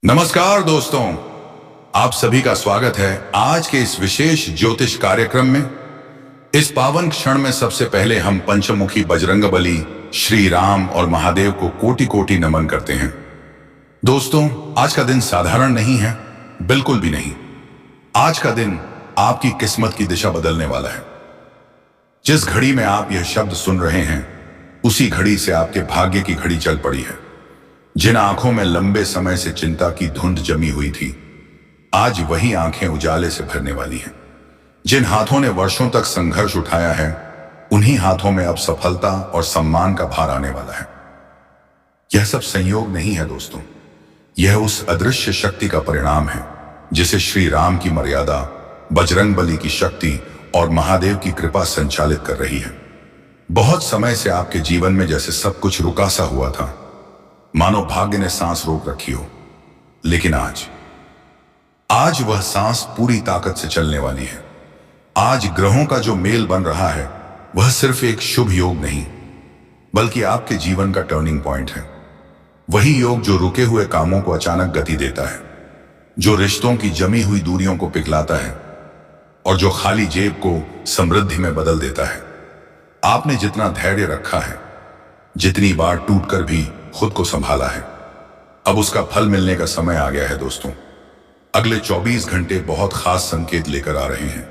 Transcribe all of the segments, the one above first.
नमस्कार दोस्तों, आप सभी का स्वागत है आज के इस विशेष ज्योतिष कार्यक्रम में। इस पावन क्षण में सबसे पहले हम पंचमुखी बजरंगबली, श्री राम और महादेव को कोटि कोटि नमन करते हैं। दोस्तों, आज का दिन साधारण नहीं है, बिल्कुल भी नहीं। आज का दिन आपकी किस्मत की दिशा बदलने वाला है। जिस घड़ी में आप यह शब्द सुन रहे हैं, उसी घड़ी से आपके भाग्य की घड़ी चल पड़ी है। जिन आंखों में लंबे समय से चिंता की धुंध जमी हुई थी, आज वही आंखें उजाले से भरने वाली हैं। जिन हाथों ने वर्षों तक संघर्ष उठाया है, उन्हीं हाथों में अब सफलता और सम्मान का भार आने वाला है। यह सब संयोग नहीं है दोस्तों, यह उस अदृश्य शक्ति का परिणाम है जिसे श्री राम की मर्यादा, बजरंगबली की शक्ति और महादेव की कृपा संचालित कर रही है। बहुत समय से आपके जीवन में जैसे सब कुछ रुका सा हुआ था, मानो भाग्य ने सांस रोक रखी हो। लेकिन आज वह सांस पूरी ताकत से चलने वाली है। आज ग्रहों का जो मेल बन रहा है, वह सिर्फ एक शुभ योग नहीं, बल्कि आपके जीवन का टर्निंग पॉइंट है। वही योग जो रुके हुए कामों को अचानक गति देता है, जो रिश्तों की जमी हुई दूरियों को पिघलाता है और जो खाली जेब को समृद्धि में बदल देता है। आपने जितना धैर्य रखा है, जितनी बार टूटकर भी खुद को संभाला है, अब उसका फल मिलने का समय आ गया है दोस्तों। अगले 24 घंटे बहुत खास संकेत लेकर आ रहे हैं।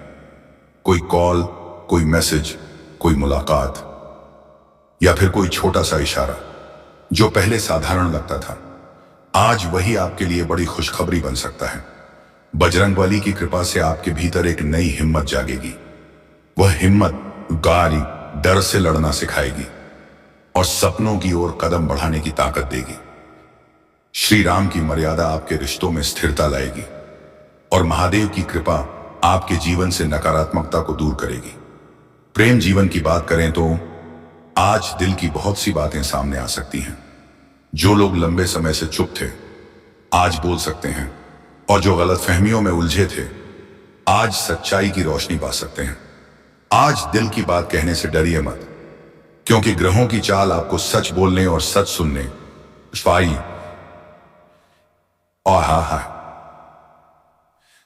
कोई कॉल, कोई मैसेज, कोई मुलाकात या फिर कोई छोटा सा इशारा जो पहले साधारण लगता था, आज वही आपके लिए बड़ी खुशखबरी बन सकता है। बजरंगबली की कृपा से आपके भीतर एक नई हिम्मत जागेगी। वह हिम्मत गारी डर से लड़ना सिखाएगी और सपनों की ओर कदम बढ़ाने की ताकत देगी। श्री राम की मर्यादा आपके रिश्तों में स्थिरता लाएगी और महादेव की कृपा आपके जीवन से नकारात्मकता को दूर करेगी। प्रेम जीवन की बात करें तो आज दिल की बहुत सी बातें सामने आ सकती हैं। जो लोग लंबे समय से चुप थे, आज बोल सकते हैं, और जो गलतफहमियों में उलझे थे, आज सच्चाई की रोशनी पा सकते हैं। आज दिल की बात कहने से डरिए मत, क्योंकि ग्रहों की चाल आपको सच बोलने और सच सुनने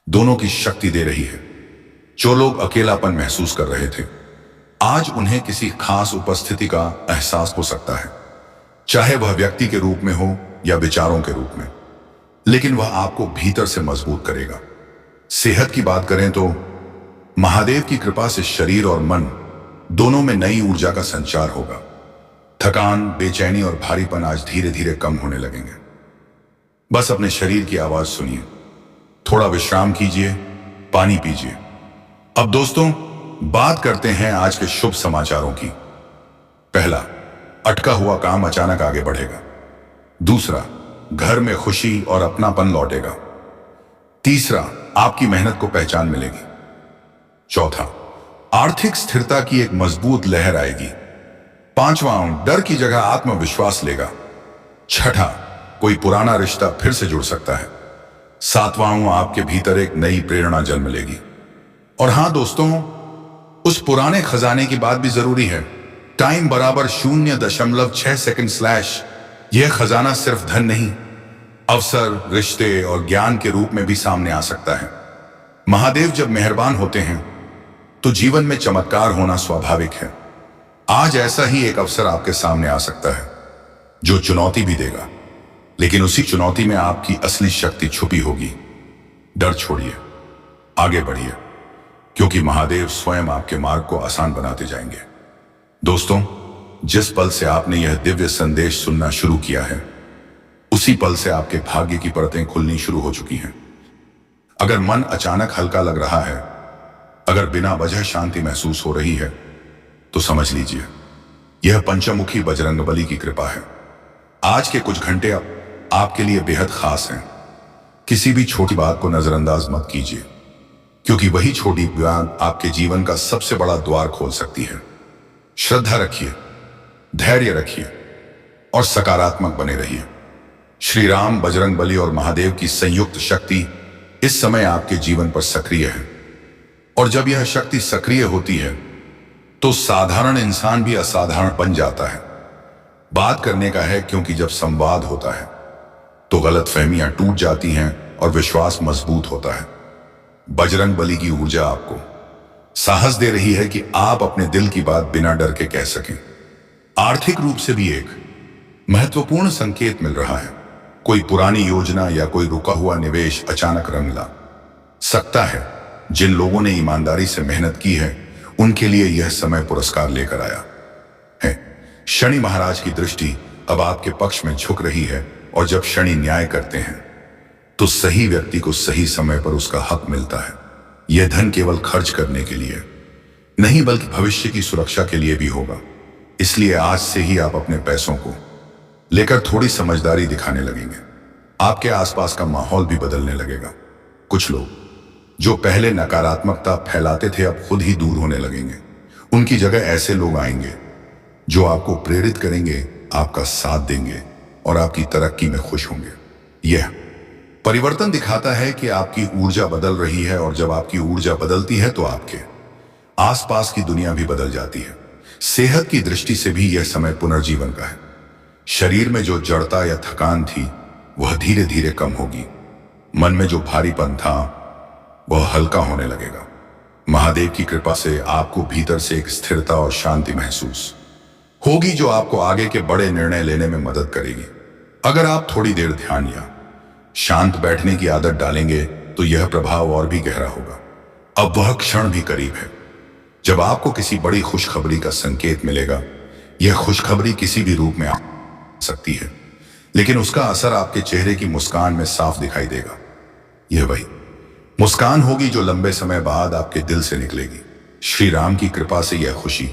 दोनों की शक्ति दे रही है। जो लोग अकेलापन महसूस कर रहे थे, आज उन्हें किसी खास उपस्थिति का एहसास हो सकता है, चाहे वह व्यक्ति के रूप में हो या विचारों के रूप में, लेकिन वह आपको भीतर से मजबूत करेगा। सेहत की बात करें तो महादेव की कृपा से शरीर और मन दोनों में नई ऊर्जा का संचार होगा। थकान, बेचैनी और भारीपन आज धीरे धीरे कम होने लगेंगे। बस अपने शरीर की आवाज सुनिए, थोड़ा विश्राम कीजिए, पानी पीजिए। अब दोस्तों, बात करते हैं आज के शुभ समाचारों की। पहला, अटका हुआ काम अचानक आगे बढ़ेगा। दूसरा, घर में खुशी और अपनापन लौटेगा। तीसरा, आपकी मेहनत को पहचान मिलेगी। चौथा, आर्थिक स्थिरता की एक मजबूत लहर आएगी। पांचवां, डर की जगह आत्मविश्वास लेगा। छठा, कोई पुराना रिश्ता फिर से जुड़ सकता है। सातवां, आपके भीतर एक नई प्रेरणा जन्म लेगी। और हां दोस्तों, उस पुराने खजाने की बात भी जरूरी है। टाइम बराबर 0.6 सेकंड। यह खजाना सिर्फ धन नहीं, अवसर, रिश्ते और ज्ञान के रूप में भी सामने आ सकता है। महादेव जब मेहरबान होते हैं तो जीवन में चमत्कार होना स्वाभाविक है। आज ऐसा ही एक अवसर आपके सामने आ सकता है जो चुनौती भी देगा, लेकिन उसी चुनौती में आपकी असली शक्ति छुपी होगी। डर छोड़िए, आगे बढ़िए, क्योंकि महादेव स्वयं आपके मार्ग को आसान बनाते जाएंगे। दोस्तों, जिस पल से आपने यह दिव्य संदेश सुनना शुरू किया है, उसी पल से आपके भाग्य की परतें खुलनी शुरू हो चुकी हैं। अगर मन अचानक हल्का लग रहा है, अगर बिना वजह शांति महसूस हो रही है, तो समझ लीजिए यह पंचमुखी बजरंगबली की कृपा है। आज के कुछ घंटे आपके लिए बेहद खास हैं। किसी भी छोटी बात को नजरअंदाज मत कीजिए, क्योंकि वही छोटी बात आपके जीवन का सबसे बड़ा द्वार खोल सकती है। श्रद्धा रखिए, धैर्य रखिए और सकारात्मक बने रहिए। श्री राम, बजरंगबली और महादेव की संयुक्त शक्ति इस समय आपके जीवन पर सक्रिय है। और जब यह शक्ति सक्रिय होती है, तो साधारण इंसान भी असाधारण बन जाता है। बात करने का है, क्योंकि जब संवाद होता है तो गलतफहमियां टूट जाती हैं और विश्वास मजबूत होता है। बजरंग बली की ऊर्जा आपको साहस दे रही है कि आप अपने दिल की बात बिना डर के कह सकें। आर्थिक रूप से भी एक महत्वपूर्ण संकेत मिल रहा है। कोई पुरानी योजना या कोई रुका हुआ निवेश अचानक रंग ला सकता है। जिन लोगों ने ईमानदारी से मेहनत की है उनके लिए यह समय पुरस्कार लेकर आया है। शनि महाराज की दृष्टि अब आपके पक्ष में झुक रही है और जब शनि न्याय करते हैं तो सही व्यक्ति को सही समय पर उसका हक मिलता है। यह धन केवल खर्च करने के लिए नहीं बल्कि भविष्य की सुरक्षा के लिए भी होगा। इसलिए आज से ही आप अपने पैसों को लेकर थोड़ी समझदारी दिखाने लगेंगे। आपके आसपास का माहौल भी बदलने लगेगा। कुछ लोग जो पहले नकारात्मकता फैलाते थे अब खुद ही दूर होने लगेंगे। उनकी जगह ऐसे लोग आएंगे जो आपको प्रेरित करेंगे, आपका साथ देंगे और आपकी तरक्की में खुश होंगे। यह परिवर्तन दिखाता है कि आपकी ऊर्जा बदल रही है और जब आपकी ऊर्जा बदलती है तो आपके आसपास की दुनिया भी बदल जाती है। सेहत की दृष्टि से भी यह समय पुनर्जीवन का है। शरीर में जो जड़ता या थकान थी वह धीरे धीरे कम होगी। मन में जो भारीपन था वह हल्का होने लगेगा। महादेव की कृपा से आपको भीतर से एक स्थिरता और शांति महसूस होगी जो आपको आगे के बड़े निर्णय लेने में मदद करेगी। अगर आप थोड़ी देर ध्यान या शांत बैठने की आदत डालेंगे तो यह प्रभाव और भी गहरा होगा। अब वह क्षण भी करीब है जब आपको किसी बड़ी खुशखबरी का संकेत मिलेगा। यह खुशखबरी किसी भी रूप में आ सकती है, लेकिन उसका असर आपके चेहरे की मुस्कान में साफ दिखाई देगा। यह वही मुस्कान होगी जो लंबे समय बाद आपके दिल से निकलेगी। श्री राम की कृपा से यह खुशी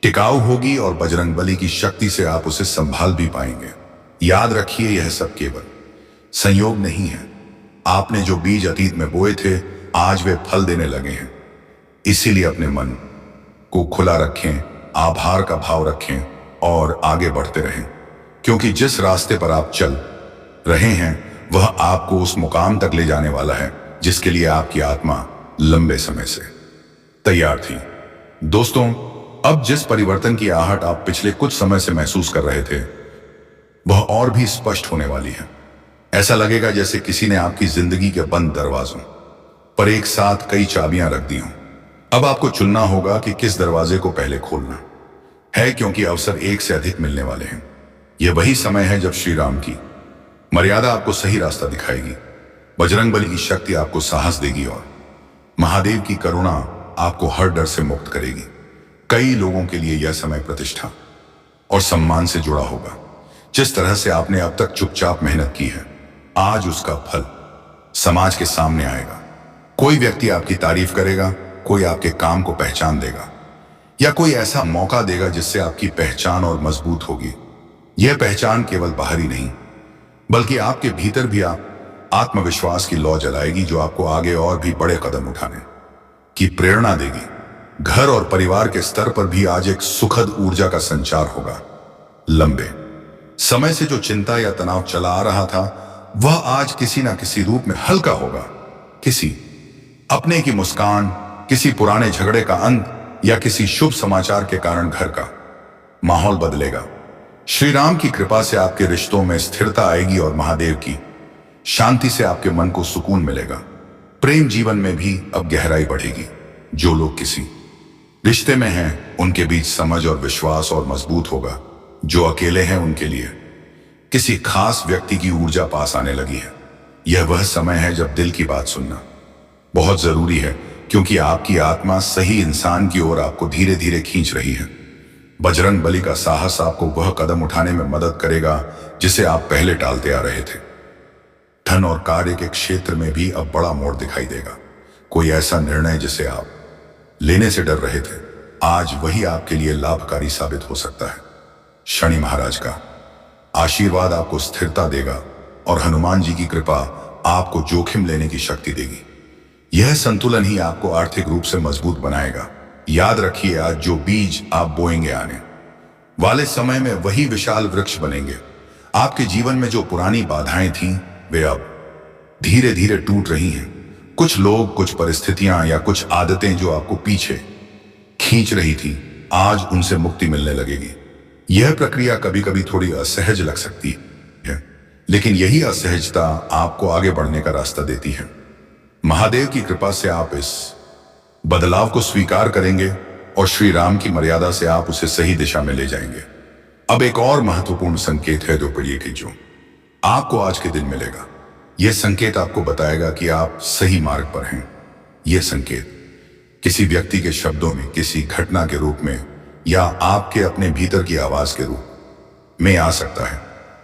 टिकाऊ होगी और बजरंग बली की शक्ति से आप उसे संभाल भी पाएंगे। याद रखिए, यह सब केवल संयोग नहीं है। आपने जो बीज अतीत में बोए थे आज वे फल देने लगे हैं। इसीलिए अपने मन को खुला रखें, आभार का भाव रखें और आगे बढ़ते रहें, क्योंकि जिस रास्ते पर आप चल रहे हैं वह आपको उस मुकाम तक ले जाने वाला है जिसके लिए आपकी आत्मा लंबे समय से तैयार थी। दोस्तों, अब जिस परिवर्तन की आहट आप पिछले कुछ समय से महसूस कर रहे थे वह और भी स्पष्ट होने वाली है। ऐसा लगेगा जैसे किसी ने आपकी जिंदगी के बंद दरवाजों पर एक साथ कई चाबियां रख दी हों। अब आपको चुनना होगा कि किस दरवाजे को पहले खोलना है, क्योंकि अवसर एक से अधिक मिलने वाले हैं। यह वही समय है जब श्री राम की मर्यादा आपको सही रास्ता दिखाएगी, बजरंग बली की शक्ति आपको साहस देगी और महादेव की करुणा आपको हर डर से मुक्त करेगी। कई लोगों के लिए यह समय प्रतिष्ठा और सम्मान से जुड़ा होगा। जिस तरह से आपने अब तक चुपचाप मेहनत की है, आज उसका फल समाज के सामने आएगा। कोई व्यक्ति आपकी तारीफ करेगा, कोई आपके काम को पहचान देगा या कोई ऐसा मौका देगा जिससे आपकी पहचान और मजबूत होगी। यह पहचान केवल बाहरी नहीं बल्कि आपके भीतर भी आत्मविश्वास की लौ जलाएगी जो आपको आगे और भी बड़े कदम उठाने की प्रेरणा देगी। घर और परिवार के स्तर पर भी आज एक सुखद ऊर्जा का संचार होगा। लंबे समय से जो चिंता या तनाव चला आ रहा था वह आज किसी ना किसी रूप में हल्का होगा। किसी अपने की मुस्कान, किसी पुराने झगड़े का अंत या किसी शुभ समाचार के कारण घर का माहौल बदलेगा। श्री राम की कृपा से आपके रिश्तों में स्थिरता आएगी और महादेव की शांति से आपके मन को सुकून मिलेगा। प्रेम जीवन में भी अब गहराई बढ़ेगी। जो लोग किसी रिश्ते में हैं उनके बीच समझ और विश्वास और मजबूत होगा। जो अकेले हैं उनके लिए किसी खास व्यक्ति की ऊर्जा पास आने लगी है। यह वह समय है जब दिल की बात सुनना बहुत जरूरी है, क्योंकि आपकी आत्मा सही इंसान की ओर आपको धीरे धीरे खींच रही है। बजरंग बली का साहस आपको वह कदम उठाने में मदद करेगा जिसे आप पहले टालते आ रहे थे। धन और कार्य के क्षेत्र में भी अब बड़ा मोड़ दिखाई देगा। कोई ऐसा निर्णय जिसे आप लेने से डर रहे थे, आज वही आपके लिए लाभकारी साबित हो सकता है। शनि महाराज का आशीर्वाद आपको स्थिरता देगा और हनुमान जी की कृपा आपको जोखिम लेने की शक्ति देगी। यह संतुलन ही आपको आर्थिक रूप से मजबूत बनाएगा। याद रखिए, आज जो बीज आप बोएंगे आने वाले समय में वही विशाल वृक्ष बनेंगे। आपके जीवन में जो पुरानी बाधाएं थीं वे अब धीरे धीरे टूट रही हैं। कुछ लोग, कुछ परिस्थितियां या कुछ आदतें जो आपको पीछे खींच रही थी, आज उनसे मुक्ति मिलने लगेगी। यह प्रक्रिया कभी कभी थोड़ी असहज लग सकती है, लेकिन यही असहजता आपको आगे बढ़ने का रास्ता देती है। महादेव की कृपा से आप इस बदलाव को स्वीकार करेंगे और श्री राम की मर्यादा से आप उसे सही दिशा में ले जाएंगे। अब एक और महत्वपूर्ण संकेत है दोपहिए की जो आपको आज के दिन मिलेगा। यह संकेत आपको बताएगा कि आप सही मार्ग पर हैं। यह संकेत किसी व्यक्ति के शब्दों में, किसी घटना के रूप में या आपके अपने भीतर की आवाज के रूप में आ सकता है।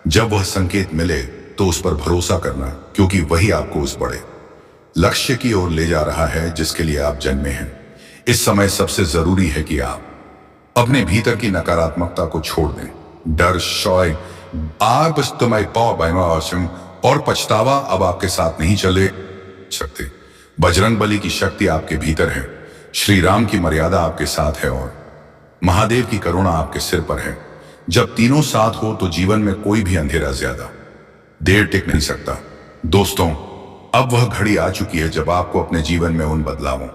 जब वह संकेत मिले तो उस पर भरोसा करना, क्योंकि वही आपको उस बड़े लक्ष्य की ओर ले जा रहा है जिसके लिए आप जन्मे हैं। इस समय सबसे जरूरी है कि आप अपने भीतर की नकारात्मकता को छोड़ दें। डर, शौय, और पछतावा अब आपके साथ नहीं चले सकते। बजरंग बली की शक्ति आपके भीतर है, श्री राम की मर्यादा आपके साथ है और महादेव की करुणा आपके सिर पर है। जब तीनों साथ हो तो जीवन में कोई भी अंधेरा ज्यादा देर टिक नहीं सकता। दोस्तों, अब वह घड़ी आ चुकी है जब आपको अपने जीवन में उन बदलावों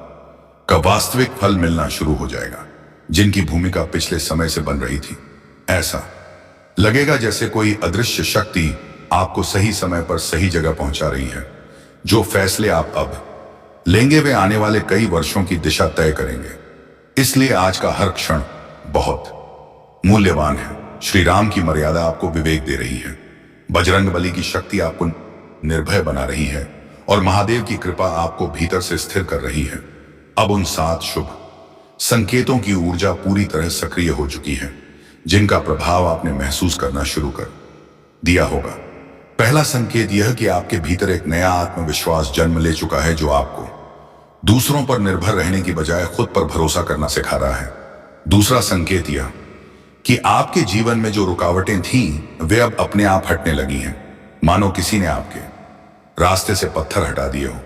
का वास्तविक फल मिलना शुरू हो जाएगा जिनकी भूमिका पिछले समय से बन रही थी। ऐसा लगेगा जैसे कोई अदृश्य शक्ति आपको सही समय पर सही जगह पहुंचा रही है। जो फैसले आप अब लेंगे वे आने वाले कई वर्षों की दिशा तय करेंगे। इसलिए आज का हर क्षण बहुत मूल्यवान है। श्री राम की मर्यादा आपको विवेक दे रही है, बजरंग बली की शक्ति आपको निर्भय बना रही है और महादेव की कृपा आपको भीतर से स्थिर कर रही है। अब उन 7 शुभ संकेतों की ऊर्जा पूरी तरह सक्रिय हो चुकी है जिनका प्रभाव आपने महसूस करना शुरू कर दिया होगा। पहला संकेत यह कि आपके भीतर एक नया आत्मविश्वास जन्म ले चुका है जो आपको दूसरों पर निर्भर रहने की बजाय खुद पर भरोसा करना सिखा रहा है। दूसरा संकेत यह कि आपके जीवन में जो रुकावटें थीं वे अब अपने आप हटने लगी हैं, मानो किसी ने आपके रास्ते से पत्थर हटा दिए हो।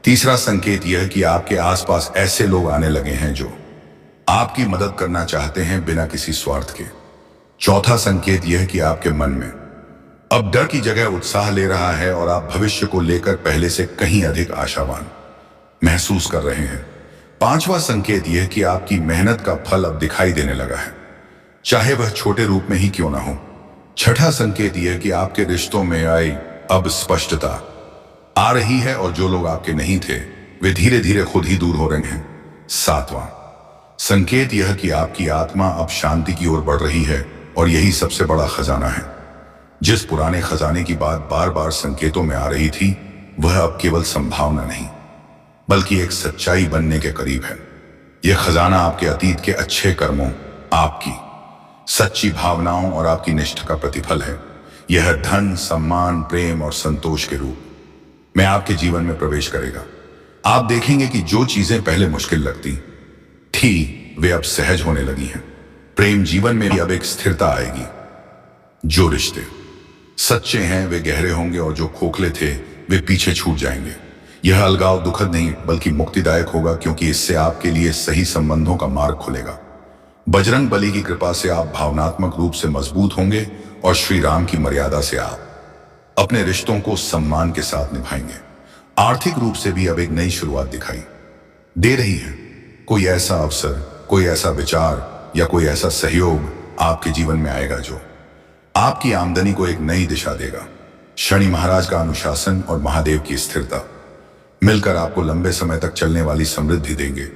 तीसरा संकेत यह कि आपके आसपास ऐसे लोग आने लगे हैं जो आपकी मदद करना चाहते हैं बिना किसी स्वार्थ के। चौथा संकेत यह कि आपके मन में अब डर की जगह उत्साह ले रहा है और आप भविष्य को लेकर पहले से कहीं अधिक आशावान महसूस कर रहे हैं। पांचवा संकेत यह कि आपकी मेहनत का फल अब दिखाई देने लगा है, चाहे वह छोटे रूप में ही क्यों ना हो। छठा संकेत यह कि आपके रिश्तों में आई अब स्पष्टता आ रही है और जो लोग आपके नहीं थे वे धीरे धीरे खुद ही दूर हो रहे हैं। सातवां संकेत यह कि आपकी आत्मा अब शांति की ओर बढ़ रही है और यही सबसे बड़ा खजाना है। जिस पुराने खजाने की बात बार बार संकेतों में आ रही थी वह अब केवल संभावना नहीं बल्कि एक सच्चाई बनने के करीब है। यह खजाना आपके अतीत के अच्छे कर्मों, आपकी सच्ची भावनाओं और आपकी निष्ठा का प्रतिफल है। यह धन, सम्मान, प्रेम और संतोष के रूप में आपके जीवन में प्रवेश करेगा। आप देखेंगे कि जो चीजें पहले मुश्किल लगती थी वे अब सहज होने लगी हैं। प्रेम जीवन में भी अब एक स्थिरता आएगी। जो रिश्ते सच्चे हैं वे गहरे होंगे और जो खोखले थे वे पीछे छूट जाएंगे। यह अलगाव दुखद नहीं बल्कि मुक्तिदायक होगा, क्योंकि इससे आपके लिए सही संबंधों का मार्ग खुलेगा। बजरंग बली की कृपा से आप भावनात्मक रूप से मजबूत होंगे और श्री राम की मर्यादा से आप अपने रिश्तों को सम्मान के साथ निभाएंगे। आर्थिक रूप से भी अब एक नई शुरुआत दिखाई दे रही है। कोई ऐसा अवसर, कोई ऐसा विचार या कोई ऐसा सहयोग आपके जीवन में आएगा जो आपकी आमदनी को एक नई दिशा देगा। शनि महाराज का अनुशासन और महादेव की स्थिरता मिलकर आपको लंबे समय तक चलने वाली समृद्धि देंगे।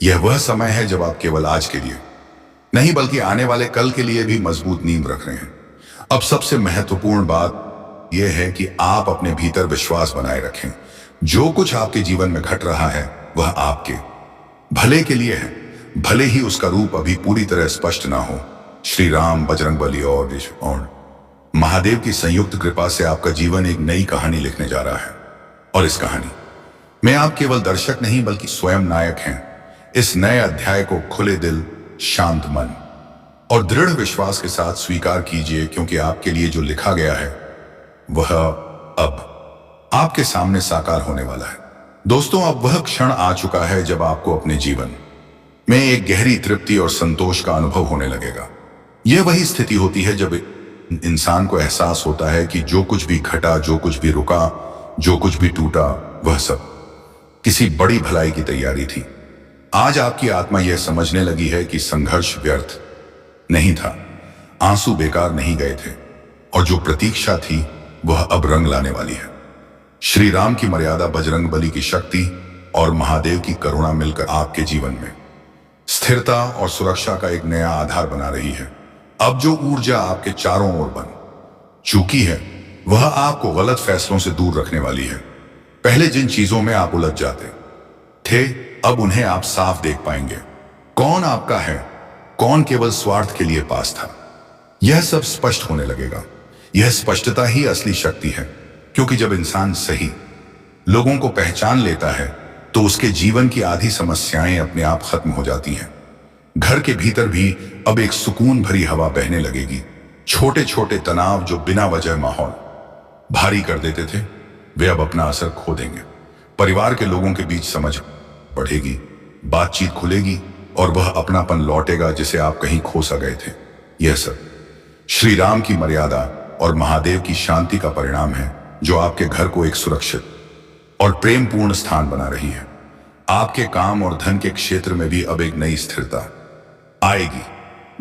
यह वह समय है जब आप केवल आज के लिए नहीं बल्कि आने वाले कल के लिए भी मजबूत नींव रख रहे हैं। अब सबसे महत्वपूर्ण बात यह है कि आप अपने भीतर विश्वास बनाए रखें। जो कुछ आपके जीवन में घट रहा है वह आपके भले के लिए है, भले ही उसका रूप अभी पूरी तरह स्पष्ट ना हो। श्री राम, बजरंग बली और महादेव की संयुक्त कृपा से आपका जीवन एक नई कहानी लिखने जा रहा है और इस कहानी में आप केवल दर्शक नहीं बल्कि स्वयं नायक हैं। इस नए अध्याय को खुले दिल, शांत मन और दृढ़ विश्वास के साथ स्वीकार कीजिए, क्योंकि आपके लिए जो लिखा गया है वह अब आपके सामने साकार होने वाला है। दोस्तों, अब वह क्षण आ चुका है जब आपको अपने जीवन में एक गहरी तृप्ति और संतोष का अनुभव होने लगेगा। यह वही स्थिति होती है जब इंसान को एहसास होता है कि जो कुछ भी घटा, जो कुछ भी रुका, जो कुछ भी टूटा, वह सब किसी बड़ी भलाई की तैयारी थी। आज आपकी आत्मा यह समझने लगी है कि संघर्ष व्यर्थ नहीं था, आंसू बेकार नहीं गए थे और जो प्रतीक्षा थी वह अब रंग लाने वाली है। श्री राम की मर्यादा, बजरंगबली की शक्ति और महादेव की करुणा मिलकर आपके जीवन में स्थिरता और सुरक्षा का एक नया आधार बना रही है। अब जो ऊर्जा आपके चारों ओर बन चुकी है, वह आपको गलत फैसलों से दूर रखने वाली है। पहले जिन चीजों में आप उलझ जाते थे, अब उन्हें आप साफ देख पाएंगे। कौन आपका है, कौन केवल स्वार्थ के लिए पास था, यह सब स्पष्ट होने लगेगा। यह स्पष्टता ही असली शक्ति है, क्योंकि जब इंसान सही लोगों को पहचान लेता है तो उसके जीवन की आधी समस्याएं अपने आप खत्म हो जाती हैं। घर के भीतर भी अब एक सुकून भरी हवा बहने लगेगी। छोटे छोटे तनाव जो बिना वजह माहौल भारी कर देते थे, वे अब अपना असर खो देंगे। परिवार के लोगों के बीच समझ बढ़ेगी, बातचीत खुलेगी और वह अपनापन लौटेगा जिसे आप कहीं खो सा गए थे। यह सब श्री राम की मर्यादा और महादेव की शांति का परिणाम है, जो आपके घर को एक सुरक्षित और प्रेमपूर्ण स्थान बना रही है। आपके काम और धन के क्षेत्र में भी अब एक नई स्थिरता आएगी।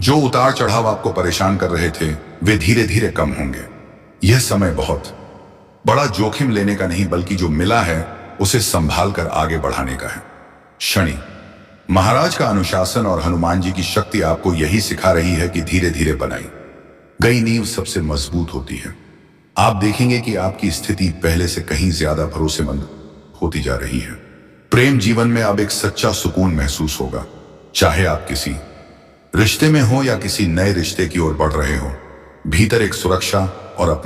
जो उतार चढ़ाव आपको परेशान कर रहे थे, वे धीरे धीरे कम होंगे। यह समय बहुत बड़ा जोखिम लेने का नहीं, बल्कि जो मिला है उसे संभाल कर आगे बढ़ाने का है। शनि महाराज का अनुशासन और हनुमान जी की शक्ति आपको यही सिखा रही है कि धीरे धीरे बनाई गई नींव सबसे मजबूत होती है। आप देखेंगे कि आपकी स्थिति पहले से कहीं ज्यादा भरोसेमंद होती जा रही है। प्रेम जीवन में अब एक सच्चा सुकून महसूस होगा। चाहे आप किसी रिश्ते में हो या किसी नए रिश्ते की ओर बढ़ रहे हो, भीतर एक सुरक्षा और अपने